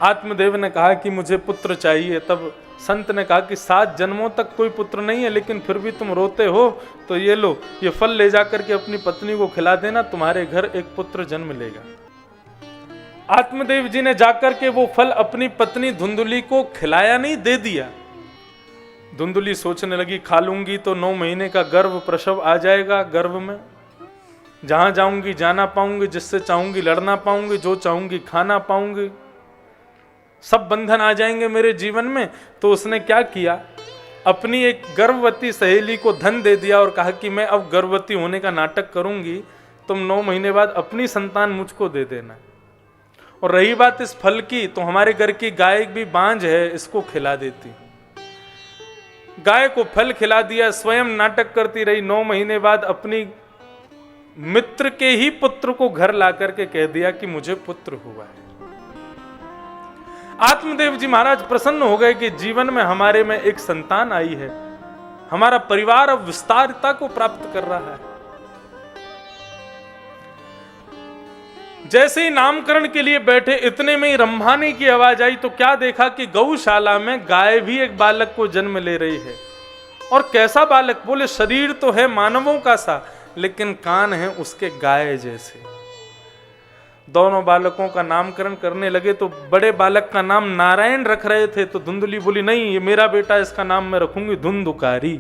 आत्मदेव ने कहा कि मुझे पुत्र चाहिए। तब संत ने कहा कि 7 जन्मों तक कोई पुत्र नहीं है, लेकिन फिर भी तुम रोते हो, तो ये लो, ये फल ले जाकर के अपनी पत्नी को खिला देना, तुम्हारे घर एक पुत्र जन्म लेगा। आत्मदेव जी ने जाकर के वो फल अपनी पत्नी धुंधुली को खिलाया नहीं, दे दिया। धुंधुली सोचने लगी खा लूंगी तो 9 महीने का गर्भ प्रसव आ जाएगा, गर्भ में जहां जाऊंगी जाना पाऊंगी, जिससे चाहूंगी लड़ना पाऊंगी, जो चाहूंगी खाना पाऊंगी, सब बंधन आ जाएंगे मेरे जीवन में। तो उसने क्या किया, अपनी एक गर्भवती सहेली को धन दे दिया और कहा कि मैं अब गर्भवती होने का नाटक करूंगी, तुम 9 महीने बाद अपनी संतान मुझको दे देना। और रही बात इस फल की, तो हमारे घर की गाय भी बांझ है, इसको खिला देती। गाय को फल खिला दिया, स्वयं नाटक करती रही। 9 महीने बाद अपनी मित्र के ही पुत्र को घर ला करके कह दिया कि मुझे पुत्र हुआ है। आत्मदेव जी महाराज प्रसन्न हो गए कि जीवन में हमारे में एक संतान आई है, हमारा परिवार अब विस्तारता को प्राप्त कर रहा है। जैसे ही नामकरण के लिए बैठे, इतने में ही रंभाने की आवाज आई, तो क्या देखा कि गौशाला में गाय भी एक बालक को जन्म ले रही है। और कैसा बालक, बोले शरीर तो है मानवों का सा, लेकिन कान है उसके गाय जैसे। दोनों बालकों का नामकरण करने लगे, तो बड़े बालक का नाम नारायण रख रहे थे, तो धुंधुली बोली नहीं, ये मेरा बेटा, इसका नाम मैं रखूंगी धुंधुकारी।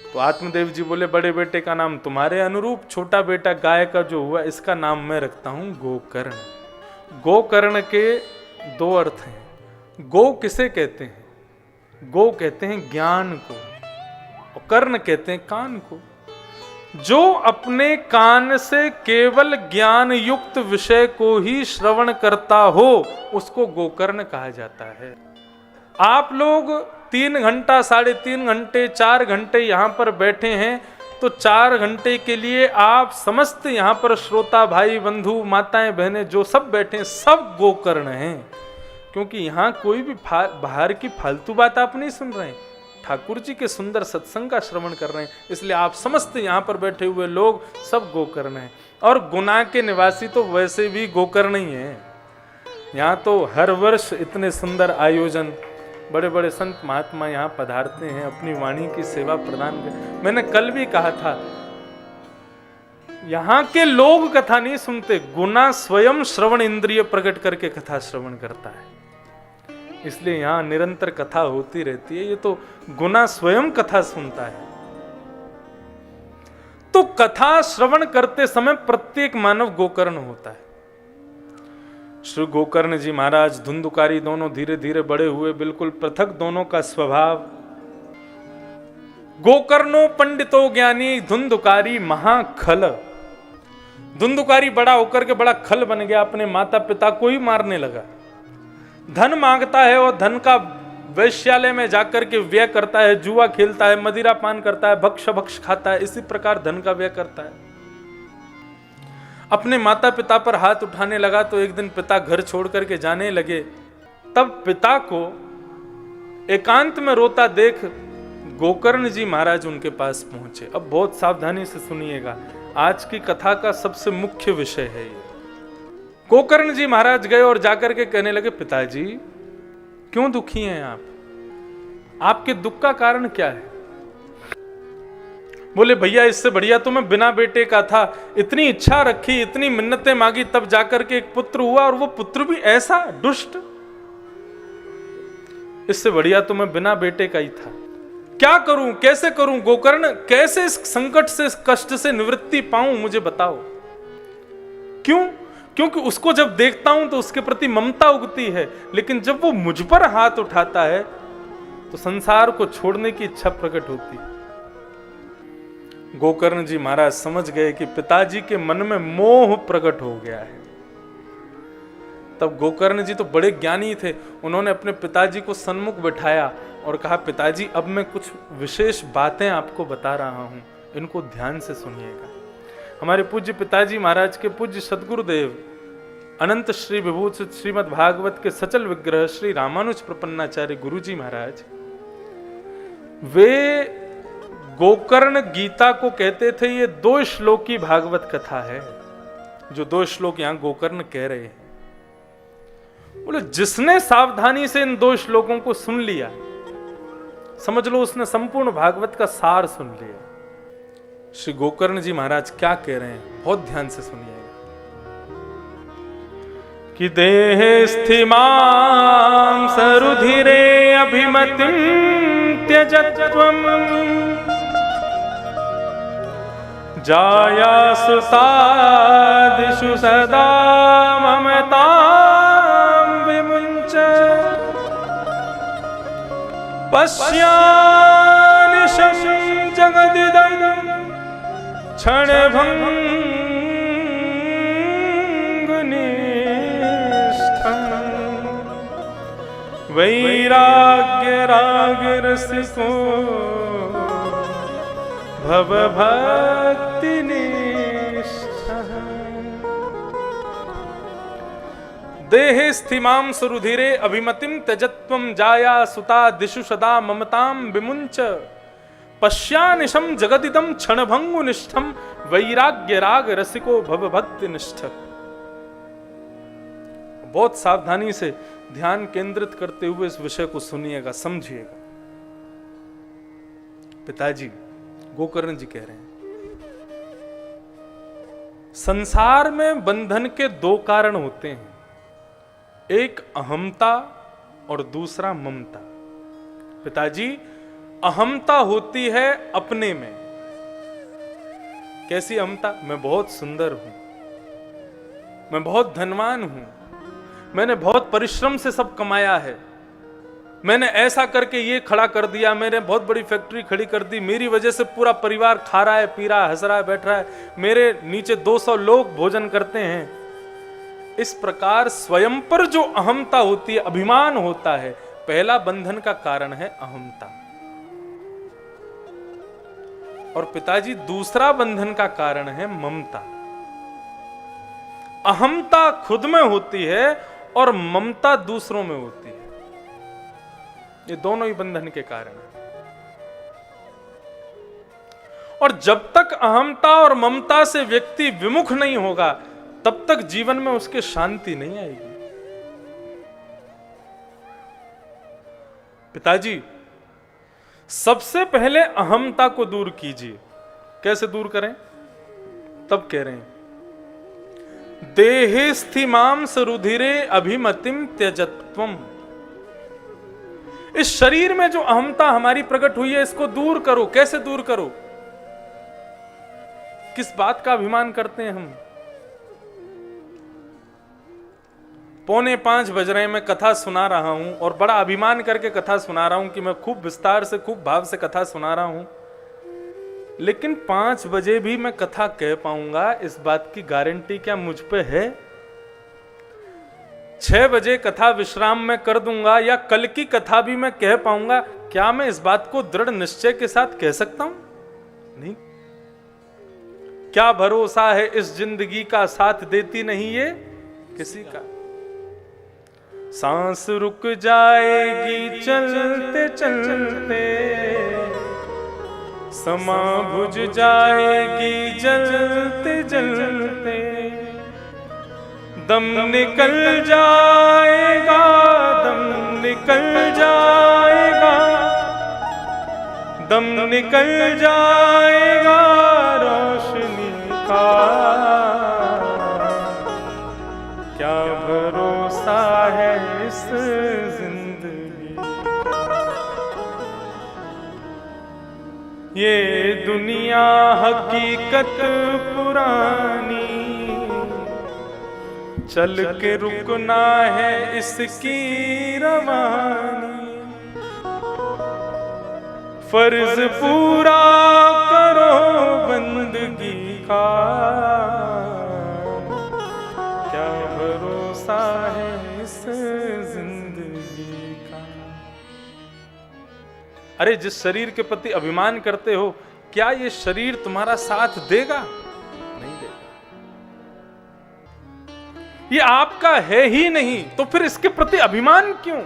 तो आत्मदेव जी बोले बड़े बेटे का नाम तुम्हारे अनुरूप, छोटा बेटा गाय का जो हुआ, इसका नाम मैं रखता हूं गोकर्ण। गोकर्ण के 2 अर्थ हैं। गो किसे कहते हैं? गो कहते हैं ज्ञान को, और कर्ण कहते हैं कान को। जो अपने कान से केवल ज्ञान युक्त विषय को ही श्रवण करता हो, उसको गोकर्ण कहा जाता है। आप लोग 3 घंटा, 3.5 घंटे, 4 घंटे यहां पर बैठे हैं, तो 4 घंटे के लिए आप समस्त यहां पर श्रोता भाई बंधु माताएं बहनें जो सब बैठे हैं, सब गोकर्ण हैं। क्योंकि यहां कोई भी बाहर की फालतू बात आप नहीं सुन रहे हैं, ठाकुर जी के सुंदर सत्संग का श्रवण कर रहे हैं। इसलिए आप समस्त यहाँ पर बैठे हुए लोग सब गोकर्ण हैं। और गुना के निवासी तो वैसे भी गोकर्ण ही हैं। यहाँ तो हर वर्ष इतने सुंदर आयोजन, बड़े बड़े संत महात्मा यहाँ पधारते हैं, अपनी वाणी की सेवा प्रदान कर। मैंने कल भी कहा था, यहाँ के लोग कथा नहीं सुनते, गुना स्वयं श्रवण इंद्रिय प्रकट करके कथा श्रवण करता है। इसलिए यहां निरंतर कथा होती रहती है। ये तो गुना स्वयं कथा सुनता है। तो कथा श्रवण करते समय प्रत्येक मानव गोकर्ण होता है। श्री गोकर्ण जी महाराज धुंधुकारी दोनों धीरे धीरे बड़े हुए, बिल्कुल पृथक दोनों का स्वभाव। गोकर्णो पंडितो ज्ञानी, धुंधुकारी महाखल। धुंधुकारी बड़ा होकर के बड़ा खल बन गया, अपने माता पिता को ही मारने लगा। धन मांगता है और धन का वैश्यालय में जाकर के व्यय करता है, जुआ खेलता है, मदिरा पान करता है, भक्ष खाता है, इसी प्रकार धन का व्यय करता है। अपने माता पिता पर हाथ उठाने लगा, तो एक दिन पिता घर छोड़ करके जाने लगे। तब पिता को एकांत में रोता देख गोकर्ण जी महाराज उनके पास पहुंचे। अब बहुत सावधानी से सुनिएगा, आज की कथा का सबसे मुख्य विषय है ये। गोकर्ण जी महाराज गए और जाकर के कहने लगे, पिताजी क्यों दुखी हैं आप? आपके दुख का कारण क्या है? बोले भैया इससे बढ़िया तो मैं बिना बेटे का था, इतनी इच्छा रखी, इतनी मिन्नतें मांगी, तब जाकर के एक पुत्र हुआ, और वो पुत्र भी ऐसा दुष्ट। इससे बढ़िया तो मैं बिना बेटे का ही था। क्या करूं, कैसे करूं गोकर्ण, कैसे इस संकट से, इस कष्ट से निवृत्ति पाऊं, मुझे बताओ। क्यों? क्योंकि उसको जब देखता हूं तो उसके प्रति ममता उगती है, लेकिन जब वो मुझ पर हाथ उठाता है तो संसार को छोड़ने की इच्छा प्रकट होती है। गोकर्ण जी महाराज समझ गए कि पिताजी के मन में मोह प्रकट हो गया है। तब गोकर्ण जी तो बड़े ज्ञानी थे, उन्होंने अपने पिताजी को सन्मुख बिठाया और कहा, पिताजी अब मैं कुछ विशेष बातें आपको बता रहा हूं, इनको ध्यान से सुनिएगा। हमारे पूज्य पिताजी महाराज के पूज्य सदगुरुदेव अनंत श्री विभूषित श्रीमद् भागवत के सचल विग्रह श्री रामानुज प्रपन्नाचार्य गुरु जी महाराज, वे गोकर्ण गीता को कहते थे ये 2 श्लोक की भागवत कथा है। जो 2 श्लोक यहां गोकर्ण कह रहे हैं, बोले जिसने सावधानी से इन 2 श्लोकों को सुन लिया, समझ लो उसने संपूर्ण भागवत का सार सुन लिया। श्री गोकर्ण जी महाराज क्या कह रहे हैं, बहुत ध्यान से सुनिएगा। कि देह स्थिमां सरुधिरे अभिमतिं त्यजत्वम् जायासु सादिषु सदा ममतां विमुञ्च पश्यानिशं जगदिदं क्षणभङ्गुनिष्ठम् वैराग्य राग रसिको भवभक्ति निष्ठः। देह स्थिमां सुरुधिरे अभिमतिं त्यजत्वं जाया सुता दिशु सदा ममतां विमुञ्च पश्यानिशं जगदिदं क्षणभङ्गुनिष्ठं वैराग्य राग रसिको भवभक्ति निष्ठ। बहुत सावधानी से ध्यान केंद्रित करते हुए इस विषय को सुनिएगा, समझिएगा। पिताजी गोकर्ण जी कह रहे हैं, संसार में बंधन के 2 कारण होते हैं, एक अहमता और दूसरा ममता। पिताजी अहमता होती है अपने में। कैसी अहमता? मैं बहुत सुंदर हूं, मैं बहुत धनवान हूं, मैंने बहुत परिश्रम से सब कमाया है, मैंने ऐसा करके ये खड़ा कर दिया, मैंने बहुत बड़ी फैक्ट्री खड़ी कर दी, मेरी वजह से पूरा परिवार खा रहा है, पी रहा है, हंस रहा है, बैठ रहा है, मेरे नीचे 200 लोग भोजन करते हैं। इस प्रकार स्वयं पर जो अहमता होती है, अभिमान होता है, पहला बंधन का कारण है अहमता। और पिताजी दूसरा बंधन का कारण है ममता। अहमता खुद में होती है और ममता दूसरों में होती है। ये दोनों ही बंधन के कारण है। और जब तक अहमता और ममता से व्यक्ति विमुख नहीं होगा, तब तक जीवन में उसके शांति नहीं आएगी। पिताजी सबसे पहले अहमता को दूर कीजिए। कैसे दूर करें? तब कह रहे हैं, देहे स्थिमां सरुधिरे अभिमतिं त्यजत्वम्। इस शरीर में जो अहमता हमारी प्रकट हुई है, इसको दूर करो। कैसे दूर करो? किस बात का अभिमान करते हैं हम? 4:45 बज रहे हैं, मैं कथा सुना रहा हूं और बड़ा अभिमान करके कथा सुना रहा हूं कि मैं खूब विस्तार से, खूब भाव से कथा सुना रहा हूं, लेकिन 5 बजे भी मैं कथा कह पाऊंगा, इस बात की गारंटी क्या मुझ पे है? 6 बजे कथा विश्राम में कर दूंगा या कल की कथा भी मैं कह पाऊंगा, क्या मैं इस बात को दृढ़ निश्चय के साथ कह सकता हूं? नहीं। क्या भरोसा है इस जिंदगी का साथ देती नहीं ये किसी का। सांस रुक जाएगी चलते चलते, समा बुझ जाएगी जलते जलते, दम निकल जाएगा, दम निकल जाएगा, दम निकल जाएगा रोशनी का। क्या भरोसा है इस जिंदगी, ये दुनिया हकीकत पुरानी, चल के रुकना है इसकी रवानी। फर्ज पूरा करो बंदगी का, क्या भरोसा है इस जिंदगी का। अरे जिस शरीर के प्रति अभिमान करते हो, क्या ये शरीर तुम्हारा साथ देगा? नहीं देगा। ये आपका है ही नहीं, तो फिर इसके प्रति अभिमान क्यों?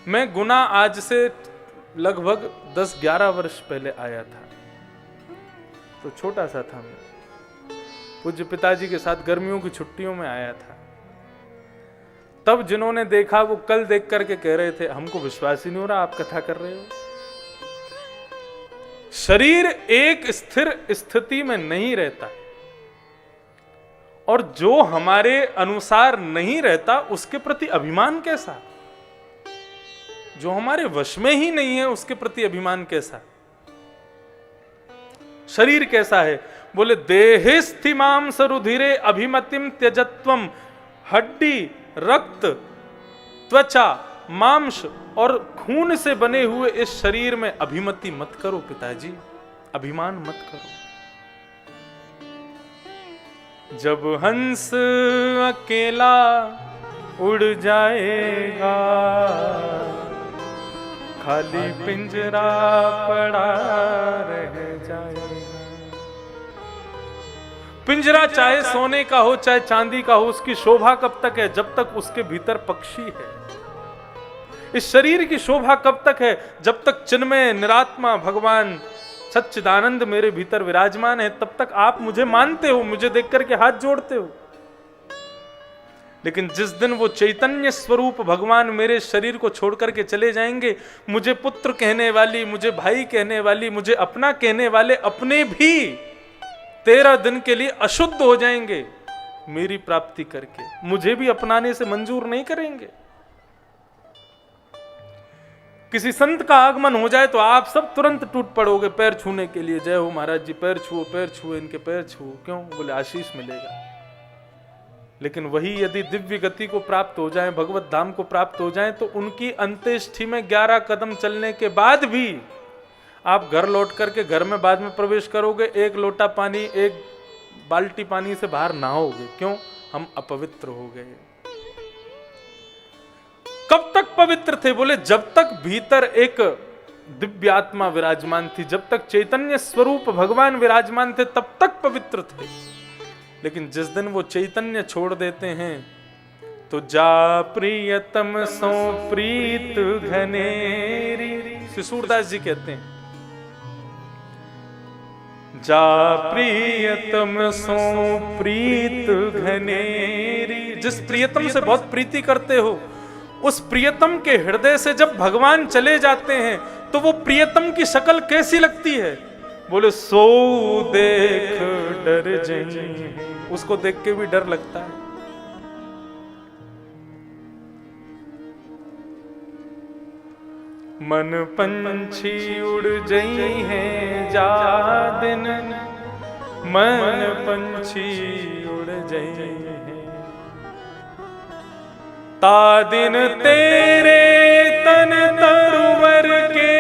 मैं गुना आज से लगभग 10-11 वर्ष पहले आया था, तो छोटा सा था मैं, पूज्य पिताजी के साथ गर्मियों की छुट्टियों में आया था। तब जिन्होंने देखा वो कल देख करके कह रहे थे हमको विश्वास ही नहीं हो रहा आप कथा कर रहे हो। शरीर एक स्थिर स्थिति में नहीं रहता, और जो हमारे अनुसार नहीं रहता उसके प्रति अभिमान कैसा? जो हमारे वश में ही नहीं है उसके प्रति अभिमान कैसा? शरीर कैसा है? बोले देहिस्थिमाम सरुधिरे अभिमतिम त्यजत्वम, हड्डी रक्त त्वचा मांस और खून से बने हुए इस शरीर में अभिमति मत करो पिताजी, अभिमान मत करो। जब हंस अकेला उड़ जाएगा, खाली पिंजरा पड़ा रह जाएगा। पिंजरा चाहे सोने का हो चाहे चांदी का हो, उसकी शोभा कब तक है? जब तक उसके भीतर पक्षी है। इस शरीर की शोभा कब तक है? जब तक चिन्मय निरात्मा भगवान सच्चिदानंद मेरे भीतर विराजमान है, तब तक आप मुझे मानते हो, मुझे देख करके हाथ जोड़ते हो। लेकिन जिस दिन वो चैतन्य स्वरूप भगवान मेरे शरीर को छोड़ करके चले जाएंगे, मुझे पुत्र कहने वाली, मुझे भाई कहने वाली, मुझे अपना कहने वाले अपने भी 13 दिन के लिए अशुद्ध हो जाएंगे मेरी प्राप्ति करके, मुझे भी अपनाने से मंजूर नहीं करेंगे। किसी संत का आगमन हो जाए तो आप सब तुरंत टूट पड़ोगे पैर छूने के लिए, जय हो महाराज जी, पैर छुओ, इनके पैर छुओ। क्यों? बोले आशीष मिलेगा। लेकिन वही यदि दिव्य गति को प्राप्त हो जाए, भगवत धाम को प्राप्त हो जाए, तो उनकी अंत्येष्टि में 11 कदम चलने के बाद भी आप घर लौट करके घर में बाद में प्रवेश करोगे, 1 लोटा पानी 1 बाल्टी पानी से बाहर नहाओगे। क्यों? हम अपवित्र हो गए। कब तक पवित्र थे? बोले जब तक भीतर एक दिव्य आत्मा विराजमान थी, जब तक चैतन्य स्वरूप भगवान विराजमान थे, तब तक पवित्र थे। लेकिन जिस दिन वो चैतन्य छोड़ देते हैं तो जा प्रियतम सो प्रीत घनेरी, सूरदास जी कहते हैं, जा प्रियतम सो प्रीत घनेरी। जिस प्रियतम से बहुत प्रीति करते हो, उस प्रियतम के हृदय से जब भगवान चले जाते हैं तो वो प्रियतम की शक्ल कैसी लगती है? बोले सो देख डर जाएं, उसको देख के भी डर लगता है। मन पंछी उड़ जाई है जा दिन, मन पंछी उड़ जाई है ता दिन तेरे तन तरुवर के,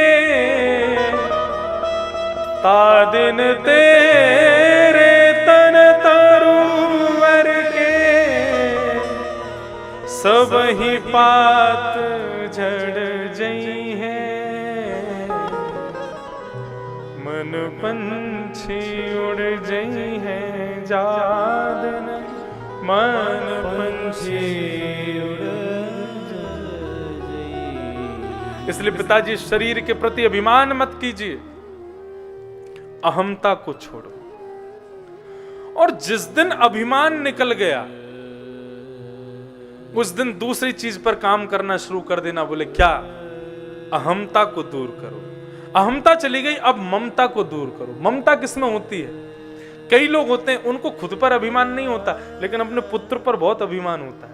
ता दिन तेरे तन तरुवर के, सब ही पात झड़ जई है, मन पंछी उड़ जई है जादन, मन पंछी उड़ जई। इसलिए पिताजी शरीर के प्रति अभिमान मत कीजिए, अहमता को छोड़ो। और जिस दिन अभिमान निकल गया उस दिन दूसरी चीज पर काम करना शुरू कर देना। बोले क्या? अहमता को दूर करो। अहमता चली गई, अब ममता को दूर करो। ममता किसमें होती है? कई लोग होते हैं उनको खुद पर अभिमान नहीं होता, लेकिन अपने पुत्र पर बहुत अभिमान होता है,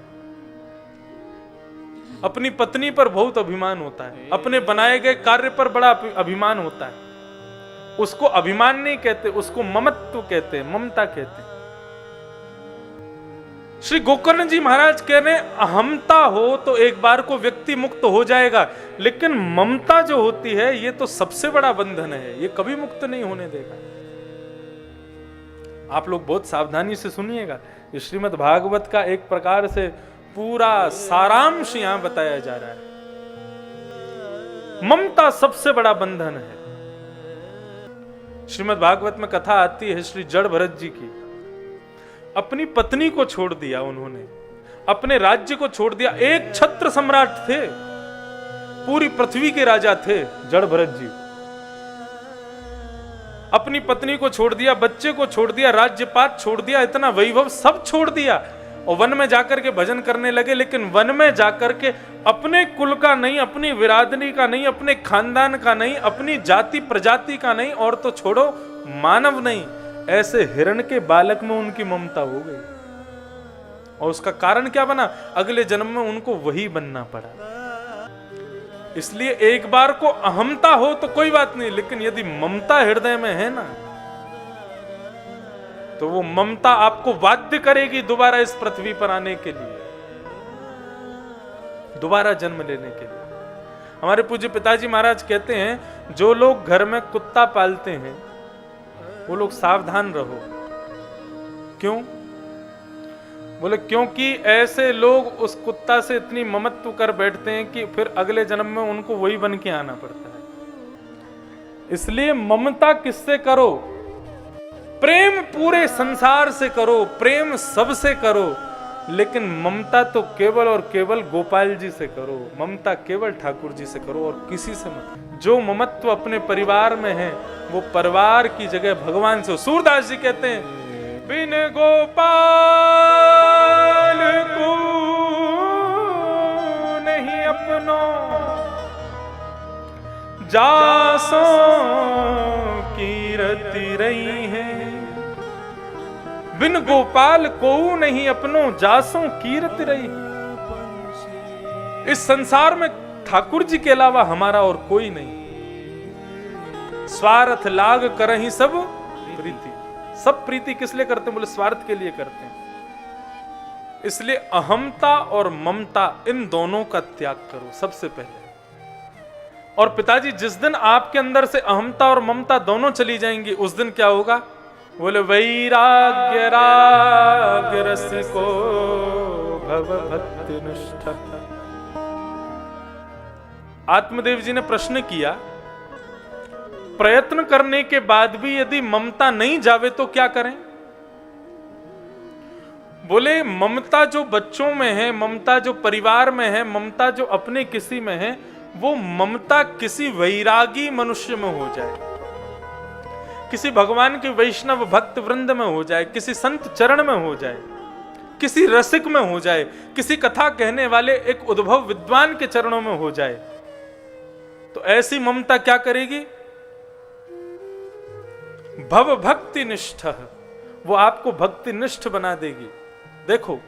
अपनी पत्नी पर बहुत अभिमान होता है, अपने बनाए गए कार्य पर बड़ा अभिमान होता है। उसको अभिमान नहीं कहते, उसको ममत्व कहते हैं, ममता कहते हैं। श्री गोकर्ण जी महाराज कह रहे हैं अहमता हो तो एक बार को व्यक्ति मुक्त हो जाएगा, लेकिन ममता जो होती है ये तो सबसे बड़ा बंधन है, ये कभी मुक्त नहीं होने देगा। आप लोग बहुत सावधानी से सुनिएगा, श्रीमद् भागवत का एक प्रकार से पूरा सारांश यहां बताया जा रहा है। ममता सबसे बड़ा बंधन है। श्रीमद् भागवत में कथा आती है श्री जड़ भरत जी की। अपनी पत्नी को छोड़ दिया उन्होंने, अपने राज्य को छोड़ दिया। एक छत्र सम्राट थे, पूरी पृथ्वी के राजा थे जड़ भरत जी। अपनी पत्नी को छोड़ दिया, बच्चे को छोड़ दिया, राज्यपात छोड़ दिया, इतना वैभव सब छोड़ दिया, और वन में जाकर के भजन करने लगे, लेकिन वन में जाकर के अपने कुल का नहीं, अपनी बिरादरी का नहीं, अपने खानदान का नहीं, अपनी जाति प्रजाति का नहीं, और तो छोड़ो मानव नहीं, ऐसे हिरण के बालक में उनकी ममता हो गई। और उसका कारण क्या बना? अगले जन्म में उनको वही बनना पड़ा। इसलिए एक बार को अहमता हो तो कोई बात नहीं, लेकिन यदि ममता हृदय में है ना, तो वो ममता आपको बाध्य करेगी दोबारा इस पृथ्वी पर आने के लिए, दोबारा जन्म लेने के लिए। हमारे पूज्य पिताजी महाराज कहते हैं, जो लोग घर में कुत्ता पालते हैं वो लोग सावधान रहो। क्यों? बोले क्योंकि ऐसे लोग उस कुत्ता से इतनी ममत्व कर बैठते हैं कि फिर अगले जन्म में उनको वही बन के आना पड़ता है। इसलिए ममता किससे करो? प्रेम पूरे संसार से करो, प्रेम सबसे करो, लेकिन ममता तो केवल और केवल गोपाल जी से करो, ममता केवल ठाकुर जी से करो और किसी से मत। जो ममत्व अपने परिवार में है वो परिवार की जगह भगवान से। सूरदास जी कहते हैं, बिन गोपाल को नहीं अपनो जासों की रति रही है। बिन गोपाल को नहीं अपनो जासों की रति रही। इस संसार में ठाकुर जी के अलावा हमारा और कोई नहीं। स्वार्थ लाग करहि सब प्रीति। सब प्रीति किस लिए करते हैं? बोले स्वार्थ के लिए करते हैं। इसलिए अहमता और ममता इन दोनों का त्याग करो सबसे पहले। और पिताजी जिस दिन आपके अंदर से अहमता और ममता दोनों चली जाएंगी, उस दिन क्या होगा? बोले वैराग्य राग रस को भव भक्ति निष्ठा। आत्मदेव जी ने प्रश्न किया, प्रयत्न करने के बाद भी यदि ममता नहीं जावे तो क्या करें? बोले ममता जो बच्चों में है, ममता जो परिवार में है, ममता जो अपने किसी में है, वो ममता किसी वैरागी मनुष्य में हो जाए, किसी भगवान के वैष्णव भक्त वृंद में हो जाए, किसी संत चरण में हो जाए, किसी रसिक में हो जाए, किसी कथा कहने वाले एक उद्भव विद्वान के चरणों में हो जाए, तो ऐसी ममता क्या करेगी? भव भक्ति निष्ठ, वो आपको भक्ति निष्ठ बना देगी। देखो,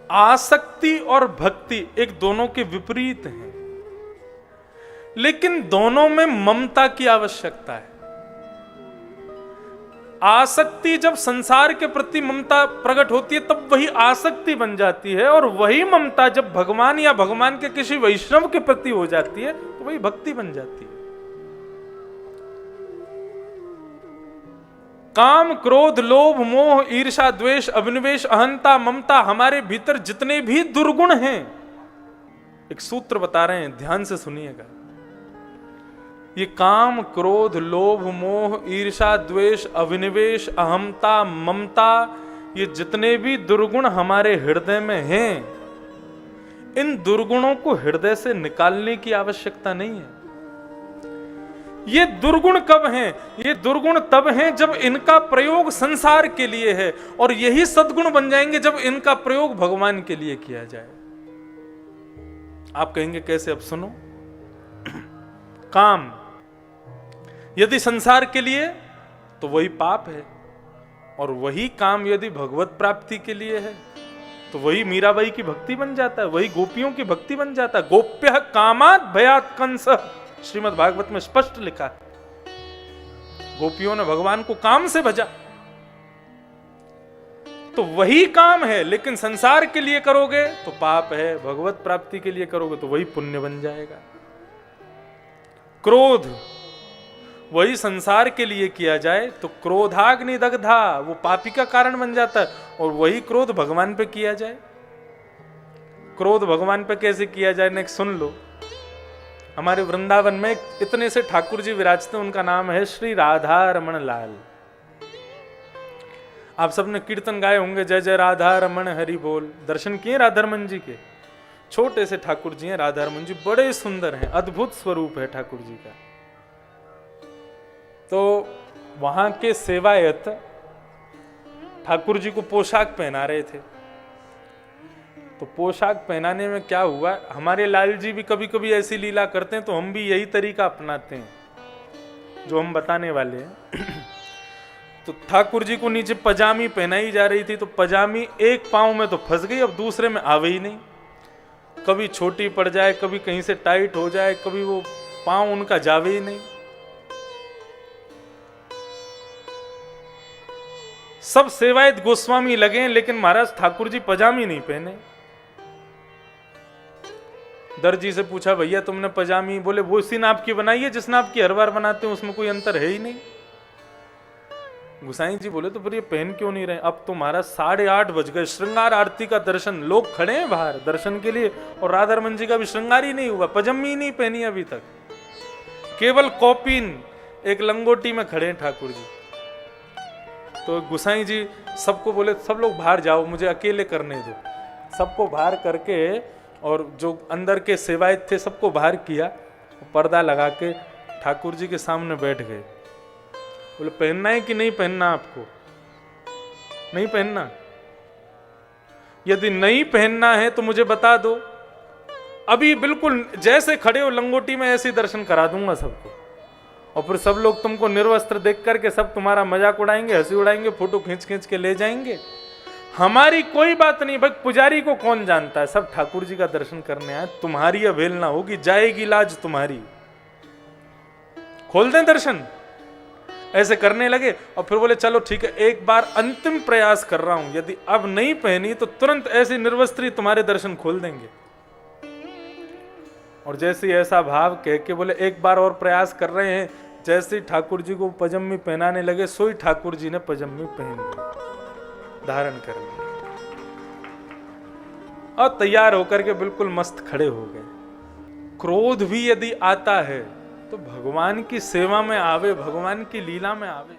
आसक्ति और भक्ति एक दोनों के विपरीत हैं, लेकिन दोनों में ममता की आवश्यकता है। आसक्ति जब संसार के प्रति ममता प्रकट होती है तब वही आसक्ति बन जाती है, और वही ममता जब भगवान या भगवान के किसी वैष्णव के प्रति हो जाती है तो वही भक्ति बन जाती है। काम, क्रोध, लोभ, मोह, ईर्ष्या, द्वेष, अभिनिवेश, अहंता, ममता, हमारे भीतर जितने भी दुर्गुण हैं, एक सूत्र बता रहे हैं, ध्यान से सुनिएगा। ये काम, क्रोध, लोभ, मोह, ईर्ष्या, द्वेष, अभिनिवेश, अहंता, ममता, ये जितने भी दुर्गुण हमारे हृदय में हैं, इन दुर्गुणों को हृदय से निकालने की आवश्यकता नहीं है। ये दुर्गुण कब हैं? ये दुर्गुण तब हैं जब इनका प्रयोग संसार के लिए है, और यही सद्गुण बन जाएंगे जब इनका प्रयोग भगवान के लिए किया जाए। आप कहेंगे कैसे? अब सुनो। काम यदि संसार के लिए तो वही पाप है, और वही काम यदि भगवत प्राप्ति के लिए है तो वही मीराबाई की भक्ति बन जाता है, वही गोपियों की भक्ति बन जाता है। गोप्यः कामात् भयात् कंस, श्रीमद् भागवत में स्पष्ट लिखा है। गोपियों ने भगवान को काम से भजा, तो वही काम है, लेकिन संसार के लिए करोगे तो पाप है, भगवत प्राप्ति के लिए करोगे तो वही पुण्य बन जाएगा। क्रोध वही संसार के लिए किया जाए तो क्रोधाग्नि दग्धा, वो पापी का कारण बन जाता है, और वही क्रोध भगवान पे किया जाए। क्रोध भगवान पे कैसे किया जाए? नेक्स्ट सुन लो। हमारे वृंदावन में इतने से ठाकुर जी विराजते हैं, उनका नाम है श्री राधा रमण लाल। आप सबने कीर्तन गाए होंगे, जय जय राधा रमण हरि बोल। दर्शन किए राधा रमन जी के? छोटे से ठाकुर जी हैं राधा रमन जी, बड़े सुंदर हैं, अद्भुत स्वरूप है ठाकुर जी का। तो वहां के सेवायत ठाकुर जी को पोशाक पहना रहे थे। तो पोशाक पहनाने में क्या हुआ, हमारे लाल जी भी कभी कभी ऐसी लीला करते हैं, तो हम भी यही तरीका अपनाते हैं जो हम बताने वाले हैं। तो ठाकुर जी को नीचे पजामी पहनाई जा रही थी, तो पजामी एक पांव में तो फंस गई, अब दूसरे में आवे ही नहीं। कभी छोटी पड़ जाए, कभी कहीं से टाइट हो जाए, कभी वो पांव उनका जावे ही नहीं। सब सेवायत गोस्वामी लगे, लेकिन महाराज ठाकुर जी पजामी नहीं पहने। दर्जी से पूछा, भैया तुमने पजामी, बोले वो इसी नाप की बनाई है जिस नाप की हर बार बनाते हैं, उसमें कोई अंतर है ही नहीं। गुसाई जी बोले, तो फिर ये पहन क्यों नहीं रहे? अब तो महाराज 8:30 बज गए, श्रृंगार आरती का दर्शन, लोग खड़े हैं बाहर दर्शन के लिए, और राधा रमन जी का भी श्रृंगार ही नहीं हुआ, पजामी ही नहीं पहनी अभी तक, केवल कॉपिन एक लंगोटी में खड़े हैं ठाकुर जी। तो गुसाई जी सबको बोले, सब लोग बाहर जाओ, मुझे अकेले करने दो। सबको बाहर करके, और जो अंदर के सेवायत थे सबको बाहर किया, पर्दा लगा के ठाकुर जी के सामने बैठ गए। बोले, पहनना है कि नहीं पहनना? आपको नहीं पहनना? यदि नहीं पहनना है तो मुझे बता दो, अभी बिल्कुल जैसे खड़े हो लंगोटी में ऐसे दर्शन करा दूंगा सबको, और फिर सब लोग तुमको निर्वस्त्र देख करके सब तुम्हारा मजाक उड़ाएंगे, हंसी उड़ाएंगे, फोटो खींच खींच के ले जाएंगे। हमारी कोई बात नहीं भाई, पुजारी को कौन जानता है, सब ठाकुर जी का दर्शन करने आए, तुम्हारी अवहेलना होगी, जाएगी लाज तुम्हारी। खोल दें दर्शन, ऐसे करने लगे। और फिर बोले, चलो ठीक है, एक बार अंतिम प्रयास कर रहा हूं, यदि अब नहीं पहनी तो तुरंत ऐसी निर्वस्त्री तुम्हारे दर्शन खोल देंगे। और जैसे ऐसा भाव कह के बोले, एक बार और प्रयास कर रहे हैं। जैसे ठाकुर जी को पजम्मी पहनाने लगे, सोई ठाकुर जी ने पजम्मी पहन ली, धारण कर ली, और तैयार होकर के बिल्कुल मस्त खड़े हो गए। क्रोध भी यदि आता है तो भगवान की सेवा में आवे, भगवान की लीला में आवे।